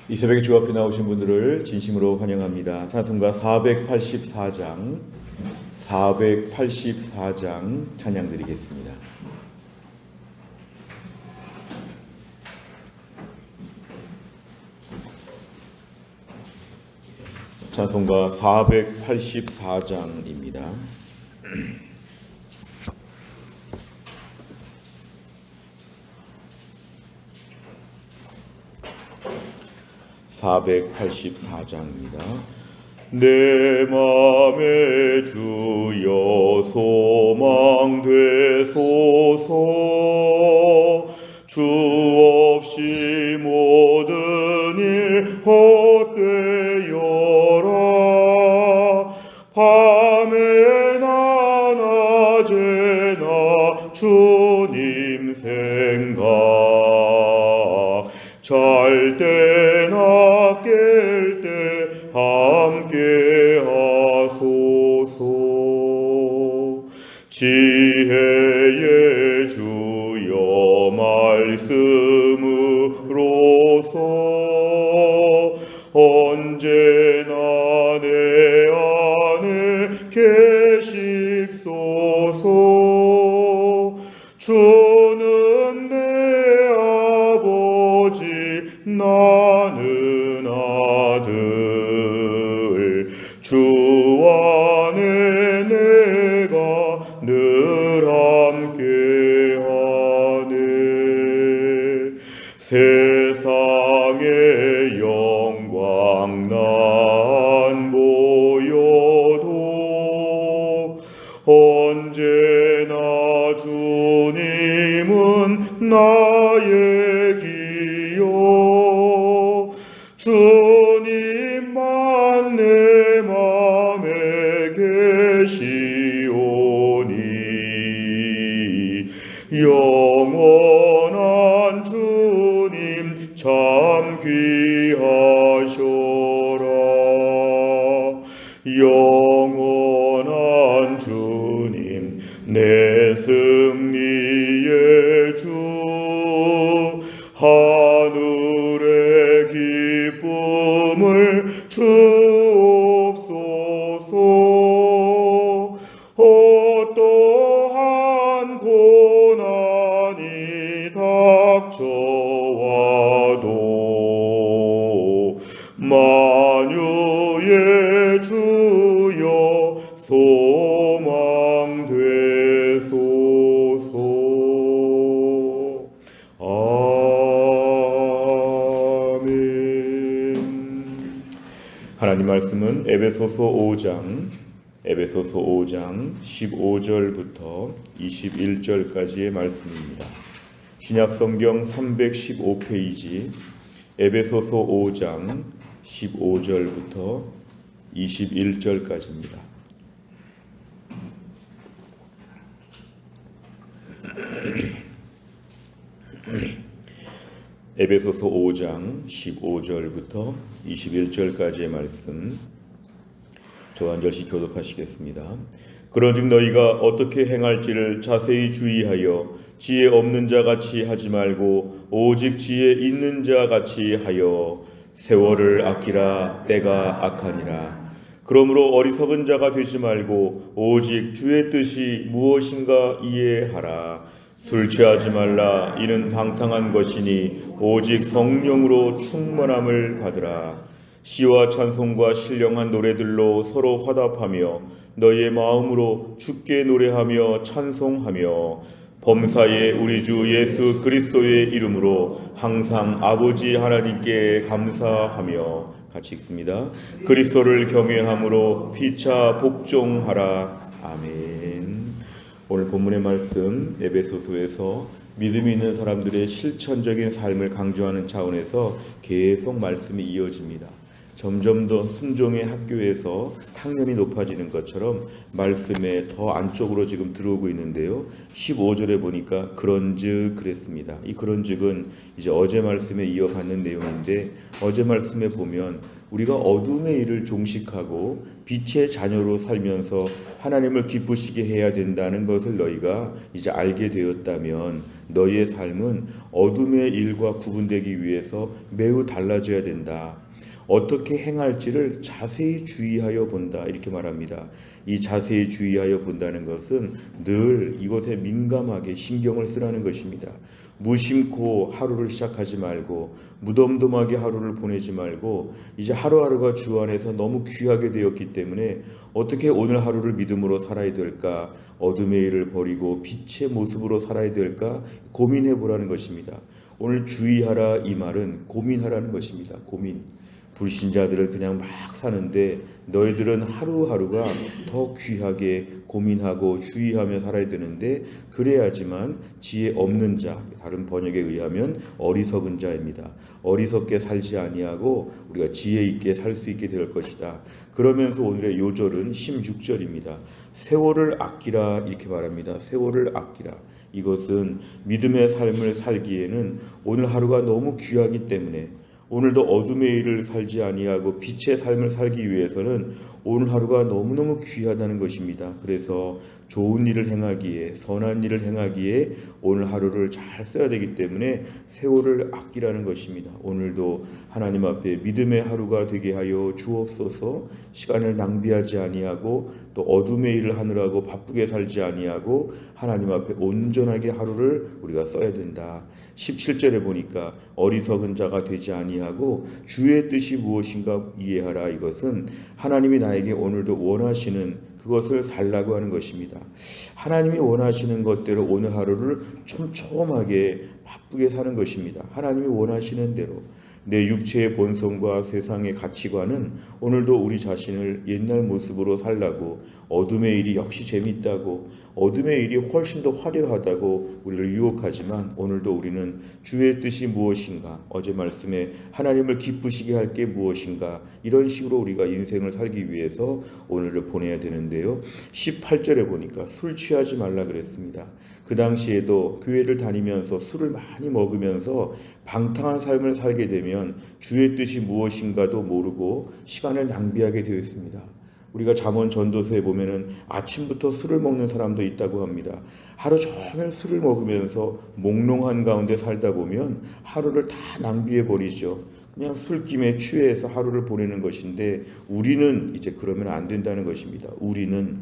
이 새벽에 주 앞에 나오신 분들을 진심으로 환영합니다. 찬송가 484장 찬양 드리겠습니다. 찬송가 484장입니다. 484장입니다. 내 맘에 주여 소망 되소서. 주 없이 모든 일 헛되어라. 밤에나 낮에나 주님 생각, 잘 때나 깰 때 함께 하소서. 지혜의 주여 말씀으로서 언제나 내 안에 계십소서. 주는 내 아버지 나는 아들, 주 안에 내가 늘 함께하네. 세상의 영광 난 보여도 언제나 주님은 나의 기요. 주님만 내 맘에 계시오니 영원한 주님 참 귀하셔라. 영원한 주님 내 승리의 주, 하늘의 기쁨을 주옵소서. 어떠한 고난이 닥쳐와도 만유의 주여 소망 되소서. 아멘. 하나님 말씀은 에베소서 5장 15절부터 21절까지의 말씀입니다. 신약성경 315페이지 에베소서 5장 15절부터 21절까지입니다. 에베소서 5장 15절부터 21절까지의 말씀 저 한 절씩 교독하시겠습니다. 그런즉 너희가 어떻게 행할지를 자세히 주의하여 지혜 없는 자 같이 하지 말고 오직 지혜 있는 자 같이 하여 세월을 아끼라. 때가 악하니라. 그러므로 어리석은 자가 되지 말고 오직 주의 뜻이 무엇인가 이해하라. 술 취하지 말라. 이는 방탕한 것이니 오직 성령으로 충만함을 받으라. 시와 찬송과 신령한 노래들로 서로 화답하며 너희의 마음으로 주께 노래하며 찬송하며 범사에 우리 주 예수 그리스도의 이름으로 항상 아버지 하나님께 감사하며, 같이 읽습니다. 그리스도를 경외함으로 피차 복종하라. 아멘. 오늘 본문의 말씀 에베소서에서 믿음이 있는 사람들의 실천적인 삶을 강조하는 차원에서 계속 말씀이 이어집니다. 점점 더 순종의 학교에서 학년이 높아지는 것처럼 말씀에 더 안쪽으로 지금 들어오고 있는데요. 15절에 보니까 그런즉 그랬습니다. 이 그런즉은 이제 어제 말씀에 이어받는 내용인데, 어제 말씀에 보면 우리가 어둠의 일을 종식하고 빛의 자녀로 살면서 하나님을 기쁘시게 해야 된다는 것을 너희가 이제 알게 되었다면 너희의 삶은 어둠의 일과 구분되기 위해서 매우 달라져야 된다. 어떻게 행할지를 자세히 주의하여 본다, 이렇게 말합니다. 이 자세히 주의하여 본다는 것은 늘 이것에 민감하게 신경을 쓰라는 것입니다. 무심코 하루를 시작하지 말고 무덤덤하게 하루를 보내지 말고 이제 하루하루가 주 안에서 너무 귀하게 되었기 때문에 어떻게 오늘 하루를 믿음으로 살아야 될까, 어둠의 일을 버리고 빛의 모습으로 살아야 될까 고민해 보라는 것입니다. 오늘 주의하라 이 말은 고민하라는 것입니다. 고민. 불신자들은 그냥 막 사는데 너희들은 하루하루가 더 귀하게 고민하고 주의하며 살아야 되는데, 그래야지만 지혜 없는 자, 다른 번역에 의하면 어리석은 자입니다. 어리석게 살지 아니하고 우리가 지혜 있게 살 수 있게 될 것이다. 그러면서 오늘의 요절은 16절입니다. 세월을 아끼라, 이렇게 말합니다. 세월을 아끼라. 이것은 믿음의 삶을 살기에는 오늘 하루가 너무 귀하기 때문에, 오늘도 어둠의 일을 살지 아니하고 빛의 삶을 살기 위해서는 오늘 하루가 너무너무 귀하다는 것입니다. 그래서 좋은 일을 행하기에, 선한 일을 행하기에 오늘 하루를 잘 써야 되기 때문에 세월을 아끼라는 것입니다. 오늘도 하나님 앞에 믿음의 하루가 되게 하여 주옵소서. 시간을 낭비하지 아니하고 또 어둠의 일을 하느라고 바쁘게 살지 아니하고 하나님 앞에 온전하게 하루를 우리가 써야 된다. 17절에 보니까 어리석은 자가 되지 아니하고 주의 뜻이 무엇인가 이해하라. 이것은 하나님이 나에게 오늘도 원하시는 그것을 살라고 하는 것입니다. 하나님이 원하시는 것대로 오늘 하루를 촘촘하게 바쁘게 사는 것입니다. 하나님이 원하시는 대로. 내 육체의 본성과 세상의 가치관은 오늘도 우리 자신을 옛날 모습으로 살라고, 어둠의 일이 역시 재밌다고, 어둠의 일이 훨씬 더 화려하다고 우리를 유혹하지만 오늘도 우리는 주의 뜻이 무엇인가, 어제 말씀에 하나님을 기쁘시게 할 게 무엇인가, 이런 식으로 우리가 인생을 살기 위해서 오늘을 보내야 되는데요. 18절에 보니까 술 취하지 말라 그랬습니다. 그 당시에도 교회를 다니면서 술을 많이 먹으면서 방탕한 삶을 살게 되면 주의 뜻이 무엇인가도 모르고 시간을 낭비하게 되어 있습니다. 우리가 잠언 전도서에 보면은 아침부터 술을 먹는 사람도 있다고 합니다. 하루 종일 술을 먹으면서 몽롱한 가운데 살다 보면 하루를 다 낭비해 버리죠. 그냥 술김에 취해서 하루를 보내는 것인데, 우리는 이제 그러면 안 된다는 것입니다. 우리는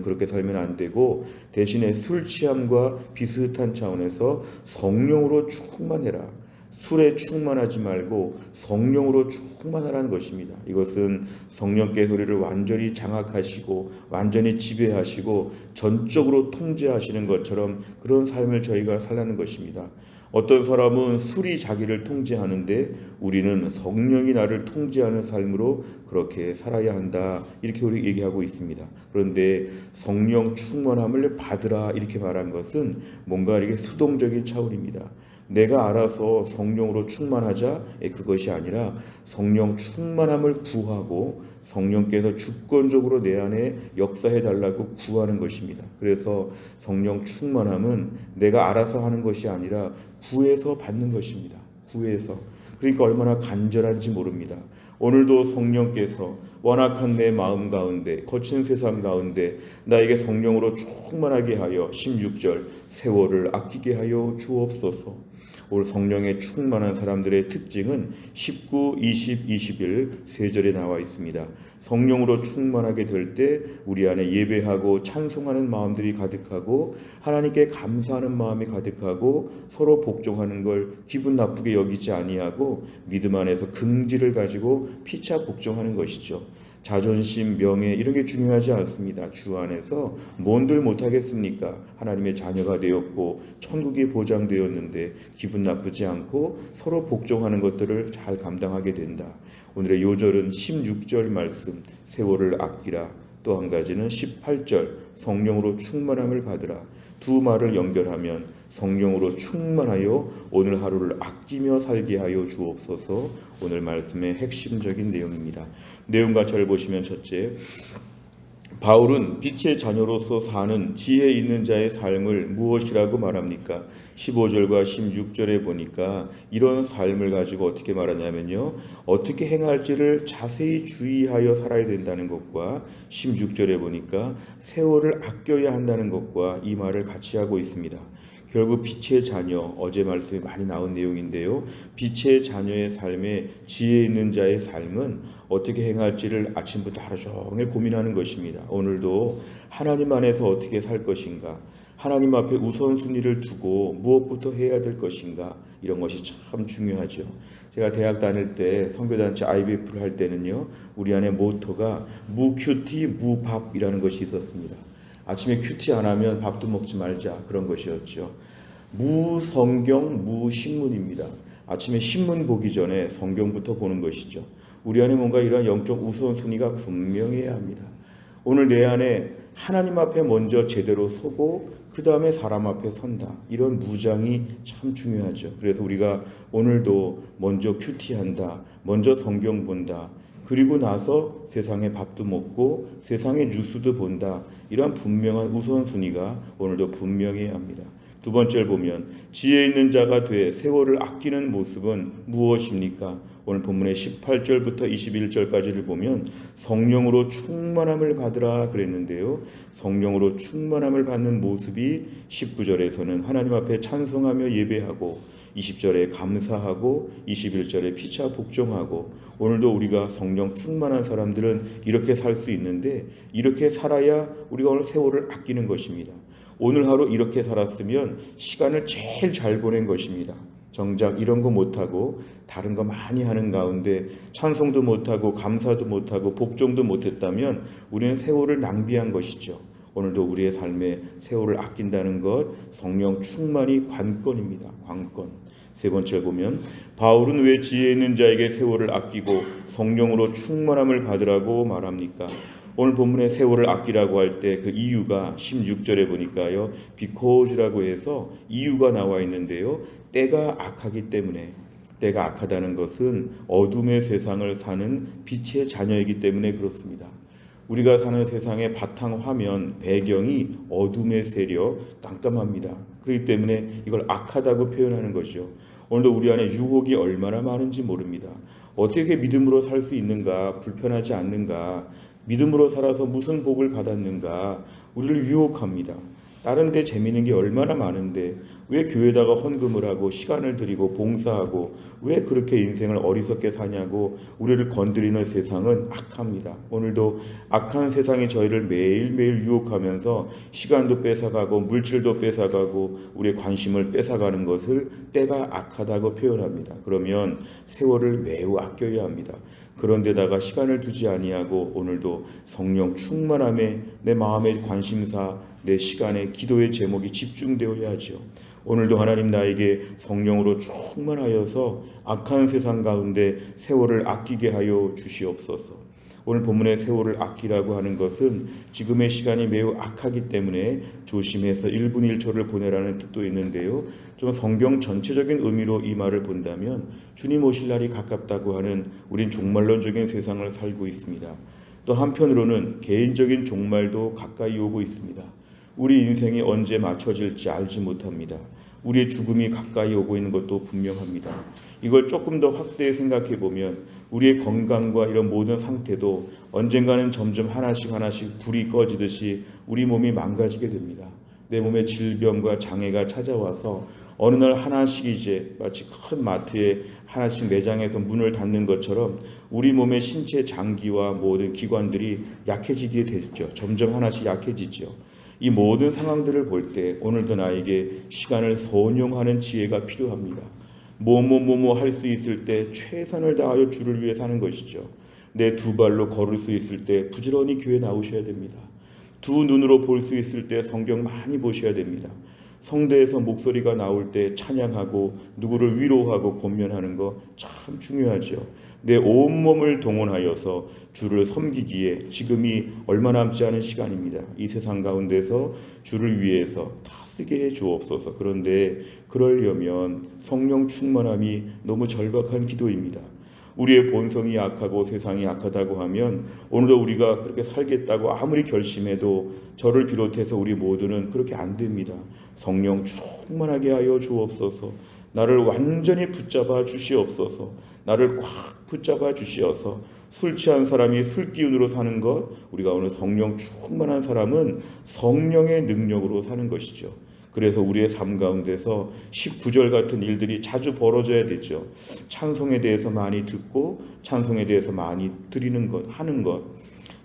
그렇게 살면 안 되고, 대신에 술 취함과 비슷한 차원에서 성령으로 충만해라. 술에 충만하지 말고 성령으로 충만하라는 것입니다. 이것은 성령께서 우리를 완전히 장악하시고 완전히 지배하시고 전적으로 통제하시는 것처럼 그런 삶을 저희가 살라는 것입니다. 어떤 사람은 술이 자기를 통제하는데 우리는 성령이 나를 통제하는 삶으로 그렇게 살아야 한다, 이렇게 우리 얘기하고 있습니다. 그런데 성령 충만함을 받으라 이렇게 말한 것은 뭔가 이게 수동적인 차원입니다. 내가 알아서 성령으로 충만하자, 그것이 아니라 성령 충만함을 구하고 성령께서 주권적으로 내 안에 역사해 달라고 구하는 것입니다. 그래서 성령 충만함은 내가 알아서 하는 것이 아니라 구해서 받는 것입니다. 구해서. 그러니까 얼마나 간절한지 모릅니다. 오늘도 성령께서 완악한 내 마음 가운데, 거친 세상 가운데 나에게 성령으로 충만하게 하여 16절 세월을 아끼게 하여 주옵소서. 올 성령에 충만한 사람들의 특징은 19, 20, 21 세 절에 나와 있습니다. 성령으로 충만하게 될 때 우리 안에 예배하고 찬송하는 마음들이 가득하고 하나님께 감사하는 마음이 가득하고 서로 복종하는 걸 기분 나쁘게 여기지 아니하고 믿음 안에서 긍지를 가지고 피차 복종하는 것이죠. 자존심, 명예 이런 게 중요하지 않습니다. 주 안에서 뭔들 못하겠습니까? 하나님의 자녀가 되었고 천국이 보장되었는데 기분 나쁘지 않고 서로 복종하는 것들을 잘 감당하게 된다. 오늘의 요절은 16절 말씀 세월을 아끼라, 또 한 가지는 18절 성령으로 충만함을 받으라. 두 말을 연결하면 성령으로 충만하여 오늘 하루를 아끼며 살게 하여 주옵소서. 오늘 말씀의 핵심적인 내용입니다. 내용과 절 보시면 첫째, 바울은 빛의 자녀로서 사는 지혜 있는 자의 삶을 무엇이라고 말합니까? 15절과 16절에 보니까 이런 삶을 가지고 어떻게 말하냐면요, 어떻게 행할지를 자세히 주의하여 살아야 된다는 것과 16절에 보니까 세월을 아껴야 한다는 것과 이 말을 같이 하고 있습니다. 결국 빛의 자녀, 어제 말씀에 많이 나온 내용인데요, 빛의 자녀의 삶에 지혜 있는 자의 삶은 어떻게 행할지를 아침부터 하루 종일 고민하는 것입니다. 오늘도 하나님 안에서 어떻게 살 것인가, 하나님 앞에 우선순위를 두고 무엇부터 해야 될 것인가, 이런 것이 참 중요하죠. 제가 대학 다닐 때 선교단체 IBF를 할 때는요, 우리 안에 모토가 무큐티 무밥이라는 것이 있었습니다. 아침에 큐티 안 하면 밥도 먹지 말자, 그런 것이었죠. 무성경 무신문입니다. 아침에 신문 보기 전에 성경부터 보는 것이죠. 우리 안에 뭔가 이런 영적 우선순위가 분명해야 합니다. 오늘 내 안에 하나님 앞에 먼저 제대로 서고 그 다음에 사람 앞에 선다, 이런 무장이 참 중요하죠. 그래서 우리가 오늘도 먼저 큐티한다, 먼저 성경 본다, 그리고 나서 세상의 밥도 먹고 세상의 뉴스도 본다, 이러한 분명한 우선순위가 오늘도 분명해야 합니다. 두 번째를 보면 지혜 있는 자가 돼 세월을 아끼는 모습은 무엇입니까? 오늘 본문의 18절부터 21절까지를 보면 성령으로 충만함을 받으라 그랬는데요, 성령으로 충만함을 받는 모습이 19절에서는 하나님 앞에 찬송하며 예배하고, 20절에 감사하고, 21절에 피차 복종하고, 오늘도 우리가 성령 충만한 사람들은 이렇게 살 수 있는데, 이렇게 살아야 우리가 오늘 세월을 아끼는 것입니다. 오늘 하루 이렇게 살았으면 시간을 제일 잘 보낸 것입니다. 정작 이런 거 못하고 다른 거 많이 하는 가운데 찬송도 못하고 감사도 못하고 복종도 못했다면 우리는 세월을 낭비한 것이죠. 오늘도 우리의 삶에 세월을 아낀다는 것, 성령 충만이 관건입니다. 관건. 세 번째 보면 바울은 왜 지혜 있는 자에게 세월을 아끼고 성령으로 충만함을 받으라고 말합니까? 오늘 본문에 세월을 아끼라고 할 때 그 이유가 16절에 보니까요, 비코즈라고 해서 이유가 나와 있는데요, 때가 악하기 때문에, 때가 악하다는 것은 어둠의 세상을 사는 빛의 자녀이기 때문에 그렇습니다. 우리가 사는 세상의 바탕 화면, 배경이 어둠의 세력, 깜깜합니다. 그렇기 때문에 이걸 악하다고 표현하는 것이죠. 오늘도 우리 안에 유혹이 얼마나 많은지 모릅니다. 어떻게 믿음으로 살 수 있는가, 불편하지 않는가, 믿음으로 살아서 무슨 복을 받았는가, 우리를 유혹합니다. 다른 데 재미있는 게 얼마나 많은데 왜 교회에다가 헌금을 하고 시간을 들이고 봉사하고 왜 그렇게 인생을 어리석게 사냐고 우리를 건드리는 세상은 악합니다. 오늘도 악한 세상이 저희를 매일매일 유혹하면서 시간도 뺏어가고 물질도 뺏어가고 우리의 관심을 뺏어가는 것을 때가 악하다고 표현합니다. 그러면 세월을 매우 아껴야 합니다. 그런데다가 시간을 두지 아니하고 오늘도 성령 충만함에 내 마음의 관심사, 내 시간에 기도의 제목이 집중되어야 하죠. 오늘도 하나님 나에게 성령으로 충만하여서 악한 세상 가운데 세월을 아끼게 하여 주시옵소서. 오늘 본문의 세월을 아끼라고 하는 것은 지금의 시간이 매우 악하기 때문에 조심해서 1분 1초를 보내라는 뜻도 있는데요, 좀 성경 전체적인 의미로 이 말을 본다면 주님 오실 날이 가깝다고 하는 우린 종말론적인 세상을 살고 있습니다. 또 한편으로는 개인적인 종말도 가까이 오고 있습니다. 우리 인생이 언제 맞춰질지 알지 못합니다. 우리의 죽음이 가까이 오고 있는 것도 분명합니다. 이걸 조금 더 확대해 생각해 보면 우리의 건강과 이런 모든 상태도 언젠가는 점점 하나씩 불이 꺼지듯이 우리 몸이 망가지게 됩니다. 내 몸에 질병과 장애가 찾아와서 어느 날 하나씩 이제 마치 큰 마트에 하나씩 매장에서 문을 닫는 것처럼 우리 몸의 신체 장기와 모든 기관들이 약해지게 되죠. 점점 하나씩 약해지죠. 이 모든 상황들을 볼 때 오늘도 나에게 시간을 선용하는 지혜가 필요합니다. 뭐뭐 할 수 있을 때 최선을 다하여 주를 위해 사는 것이죠. 내 두 발로 걸을 수 있을 때 부지런히 교회 나오셔야 됩니다. 두 눈으로 볼 수 있을 때 성경 많이 보셔야 됩니다. 성대에서 목소리가 나올 때 찬양하고 누구를 위로하고 권면하는 거 참 중요하죠. 내 온몸을 동원하여서 주를 섬기기에 지금이 얼마 남지 않은 시간입니다. 이 세상 가운데서 주를 위해서 다 쓰게 해 주옵소서. 그런데 그러려면 성령 충만함이 너무 절박한 기도입니다. 우리의 본성이 약하고 세상이 약하다고 하면 오늘도 우리가 그렇게 살겠다고 아무리 결심해도 저를 비롯해서 우리 모두는 그렇게 안 됩니다. 성령 충만하게 하여 주옵소서. 나를 완전히 붙잡아 주시옵소서. 나를 꽉 붙잡아 주시어서 술 취한 사람이 술 기운으로 사는 것, 우리가 오늘 성령 충만한 사람은 성령의 능력으로 사는 것이죠. 그래서 우리의 삶 가운데서 19절 같은 일들이 자주 벌어져야 되죠. 찬송에 대해서 많이 듣고 찬송에 대해서 많이 드리는 것, 하는 것.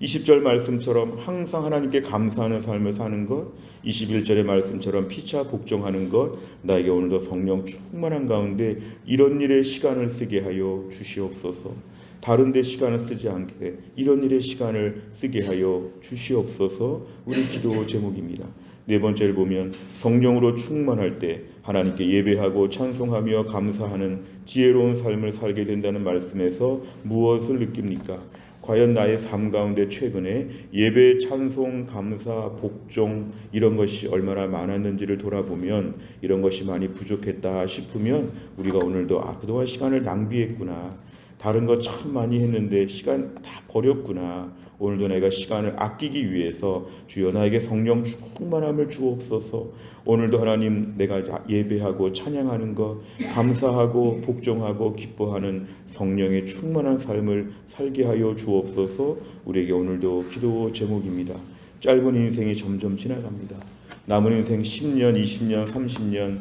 20절 말씀처럼 항상 하나님께 감사하는 삶을 사는 것, 21절의 말씀처럼 피차 복종하는 것, 나에게 오늘도 성령 충만한 가운데 이런 일에 시간을 쓰게 하여 주시옵소서. 다른 데 시간을 쓰지 않게 이런 일에 시간을 쓰게 하여 주시옵소서. 우리 기도 제목입니다. 네 번째를 보면 성령으로 충만할 때 하나님께 예배하고 찬송하며 감사하는 지혜로운 삶을 살게 된다는 말씀에서 무엇을 느낍니까? 과연 나의 삶 가운데 최근에 예배, 찬송, 감사, 복종 이런 것이 얼마나 많았는지를 돌아보면 이런 것이 많이 부족했다 싶으면 우리가 오늘도 그동안 시간을 낭비했구나. 다른 거 참 많이 했는데 시간 다 버렸구나. 오늘도 내가 시간을 아끼기 위해서 주여 나에게 성령 충만함을 주옵소서. 오늘도 하나님 내가 예배하고 찬양하는 것, 감사하고 복종하고 기뻐하는 성령의 충만한 삶을 살게 하여 주옵소서. 우리에게 오늘도 기도 제목입니다. 짧은 인생이 점점 지나갑니다. 남은 인생 10년, 20년, 30년,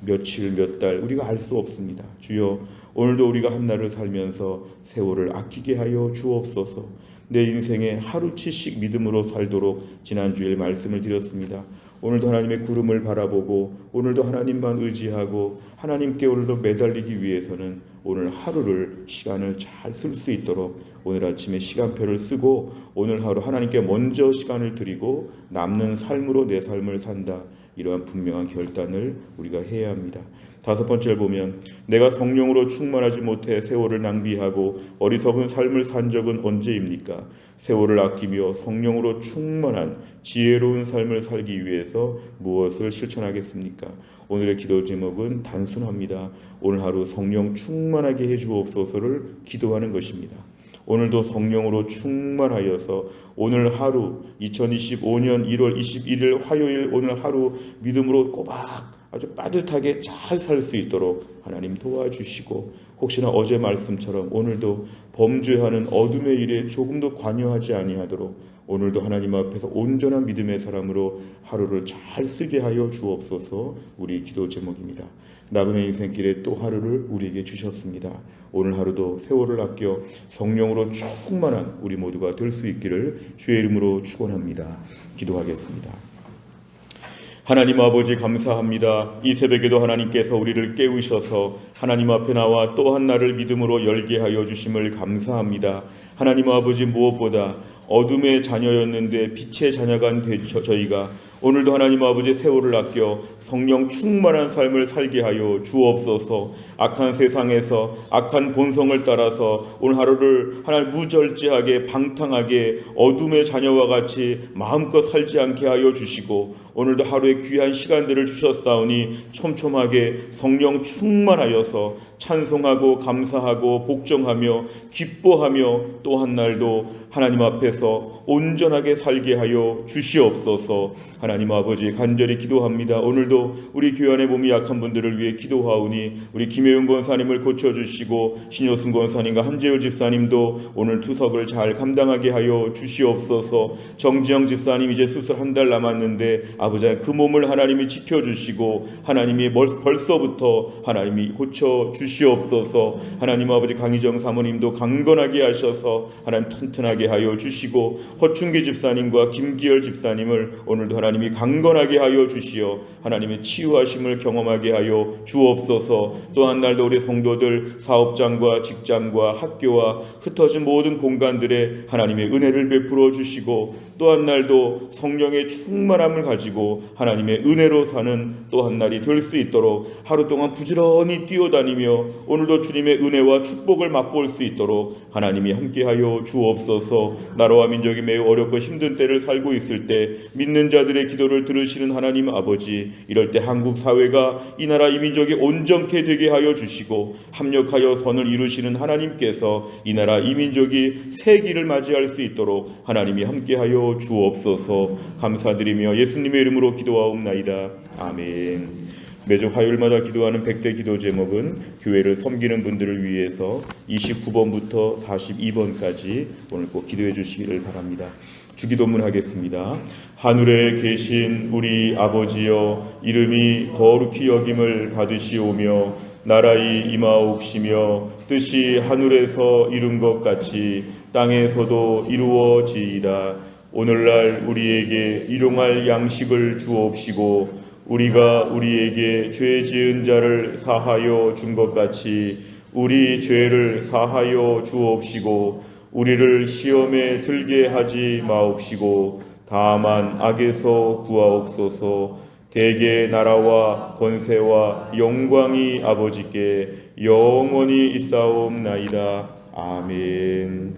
며칠, 몇 달 우리가 알 수 없습니다. 주여 오늘도 우리가 한 날을 살면서 세월을 아끼게 하여 주옵소서. 내 인생에 하루치씩 믿음으로 살도록 지난주일 말씀을 드렸습니다. 오늘도 하나님의 구름을 바라보고 오늘도 하나님만 의지하고 하나님께 오늘도 매달리기 위해서는 오늘 하루를 시간을 잘 쓸 수 있도록 오늘 아침에 시간표를 쓰고 오늘 하루 하나님께 먼저 시간을 드리고 남는 삶으로 내 삶을 산다. 이러한 분명한 결단을 우리가 해야 합니다. 다섯 번째를 보면 내가 성령으로 충만하지 못해 세월을 낭비하고 어리석은 삶을 산 적은 언제입니까? 세월을 아끼며 성령으로 충만한 지혜로운 삶을 살기 위해서 무엇을 실천하겠습니까? 오늘의 기도 제목은 단순합니다. 오늘 하루 성령 충만하게 해주옵소서를 기도하는 것입니다. 오늘도 성령으로 충만하여서 오늘 하루 2025년 1월 21일 화요일 오늘 하루 믿음으로 꼬박 아주 빠듯하게 잘 살 수 있도록 하나님 도와주시고 혹시나 어제 말씀처럼 오늘도 범죄하는 어둠의 일에 조금도 관여하지 아니하도록 오늘도 하나님 앞에서 온전한 믿음의 사람으로 하루를 잘 쓰게 하여 주옵소서. 우리 기도 제목입니다. 남은 인생길에 또 하루를 우리에게 주셨습니다. 오늘 하루도 세월을 아껴 성령으로 충만한 우리 모두가 될 수 있기를 주의 이름으로 축원합니다. 기도하겠습니다. 하나님 아버지 감사합니다. 이 새벽에도 하나님께서 우리를 깨우셔서 하나님 앞에 나와 또 한 날을 믿음으로 열게 하여 주심을 감사합니다. 하나님 아버지 무엇보다 어둠의 자녀였는데 빛의 자녀가 된 저희가 오늘도 하나님 아버지 세월을 아껴 성령 충만한 삶을 살게 하여 주옵소서. 악한 세상에서 악한 본성을 따라서 오늘 하루를 하나님 무절제하게 방탕하게 어둠의 자녀와 같이 마음껏 살지 않게 하여 주시고 오늘도 하루의 귀한 시간들을 주셨사오니 촘촘하게 성령 충만하여서 찬송하고 감사하고 복종하며 기뻐하며 또 한 날도 하나님 앞에서 온전하게 살게 하여 주시옵소서. 하나님 아버지 간절히 기도합니다. 오늘도 우리 교회 안에 몸이 약한 분들을 위해 기도하오니 우리 김혜윤 권사님을 고쳐주시고 신효승 권사님과 한재율 집사님도 오늘 투석을 잘 감당하게 하여 주시옵소서. 정지영 집사님 이제 수술 한 달 남았는데 아버지 그 몸을 하나님이 지켜주시고 하나님이 벌써부터 하나님이 고쳐주시옵소서. 하나님 아버지 강희정 사모님도 강건하게 하셔서 하나님 튼튼하게 하여 주시고 허충기 집사님과 김기열 집사님을 오늘도 하나님이 강건하게 하여 주시어 하나님의 치유하심을 경험하게 하여 주옵소서. 또 한 날도 우리 성도들 사업장과 직장과 학교와 흩어진 모든 공간들에 하나님의 은혜를 베풀어 주시고 또 한 날도 성령의 충만함을 가지고 하나님의 은혜로 사는 또 한 날이 될 수 있도록 하루 동안 부지런히 뛰어다니며 오늘도 주님의 은혜와 축복을 맛볼 수 있도록 하나님이 함께하여 주옵소서. 나라와 민족이 매우 어렵고 힘든 때를 살고 있을 때 믿는 자들의 기도를 들으시는 하나님 아버지, 이럴 때 한국 사회가 이 나라 이 민족이 온전케 되게 하여 주시고 합력하여 선을 이루시는 하나님께서 이 나라 이 민족이 새 길을 맞이할 수 있도록 하나님이 함께하여 주옵소서. 감사드리며 예수님의 이름으로 기도하옵나이다. 아멘. 매주 화요일마다 기도하는 100대 기도 제목은 교회를 섬기는 분들을 위해서 29번부터 42번까지 오늘 꼭 기도해 주시기를 바랍니다. 주기도문 하겠습니다. 하늘에 계신 우리 아버지여, 이름이 거룩히 여김을 받으시오며 나라의 임하옵시며 뜻이 하늘에서 이룬 것 같이 땅에서도 이루어지이다. 오늘날 우리에게 일용할 양식을 주옵시고 우리가 우리에게 죄 지은 자를 사하여 준 것 같이 우리 죄를 사하여 주옵시고 우리를 시험에 들게 하지 마옵시고 다만 악에서 구하옵소서. 대개 나라와 권세와 영광이 아버지께 영원히 있사옵나이다. 아멘.